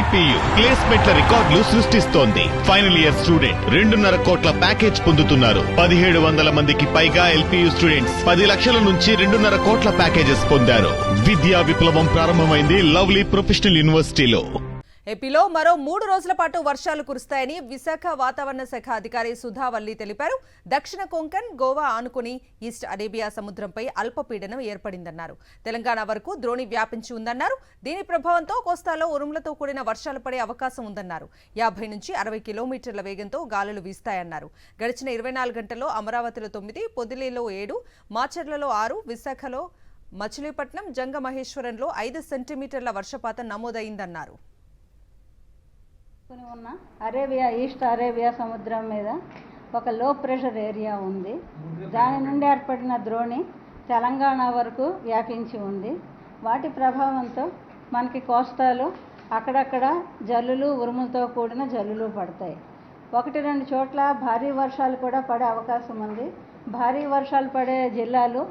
LPU ప్లేస్మెంట్ల రికార్డులు సృష్టిస్తోంది. Final year student 2.5 కోట్ల ప్యాకేజ్ పొందుతున్నారు. 1700 మందికి పైగా ఎల్పీయూ స్టూడెంట్స్ 10 లక్షల నుంచి 2.5 కోట్ల ప్యాకేజెస్ పొందారు. విద్యా విప్లవం ప్రారంభమైంది లవ్లీ ప్రొఫెషనల్ యూనివర్సిటీలో. ఏపీలో మరో 3 రోజుల పాటు వర్షాలు కురుస్తాయని విశాఖ వాతావరణ శాఖ అధికారి సుధావల్లి తెలిపారు. దక్షిణ కొంకణ్, గోవా ఆనుకుని ఈస్ట్ అరేబియా సముద్రంపై అల్పపీడనం ఏర్పడిందన్నారు. తెలంగాణ వరకు ద్రోణి వ్యాపించి ఉందన్నారు. దీని ప్రభావంతో కోస్తాలో ఉరుములతో కూడిన వర్షాలు పడే అవకాశం ఉందన్నారు. 50 నుంచి 60 కిలోమీటర్ల వేగంతో గాలులు వీస్తాయన్నారు. గడిచిన 24 గంటల్లో అమరావతిలో 9, పొదిలిలో 7, మాచర్లలో 6, విశాఖలో, మచిలీపట్నం, జంగమహేశ్వరంలో 5 సెంటీమీటర్ల వర్షపాతం నమోదైందన్నారు. ఉన్న అరేబియా, ఈస్ట్ అరేబియా సముద్రం మీద ఒక లో ప్రెషర్ ఏరియా ఉంది. దాని నుండి ఏర్పడిన ద్రోణి తెలంగాణ వరకు వ్యాపించి ఉంది. వాటి ప్రభావంతో మనకి కోస్తాలో అక్కడక్కడ జల్లులు, ఉరుములతో కూడిన జల్లులు పడతాయి. 1-2 చోట్ల భారీ వర్షాలు కూడా పడే అవకాశం ఉంది. భారీ వర్షాలు పడే జిల్లాలు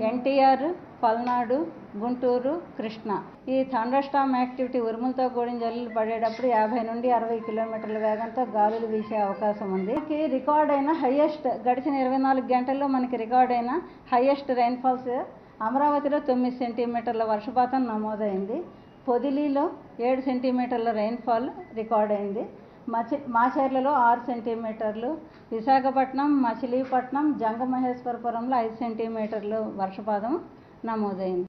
ఎన్టీఆర్, పల్నాడు, గుంటూరు, కృష్ణా. ఈ థండర్ స్టార్మ్ యాక్టివిటీ ఉరుములతో కూడిన జల్లులు పడేటప్పుడు 50 నుండి 60 కిలోమీటర్ల వేగంతో గాలులు వీసే అవకాశం ఉంది. రికార్డ్ అయిన హైయెస్ట్ గడిచిన 24 గంటల్లో మనకి రికార్డ్ అయిన హైయెస్ట్ రైన్ఫాల్స్ అమరావతిలో 9 సెంటీమీటర్ల వర్షపాతం నమోదైంది. పొదిలిలో 7 సెంటీమీటర్ల రైన్ఫాల్ రికార్డ్ అయింది. మాచర్లలో 6 సెంటీమీటర్లు, విశాఖపట్నం, మచిలీపట్నం, జంగమహేశ్వరపురంలో 5 సెంటీమీటర్లు వర్షపాతం నమోదైంది.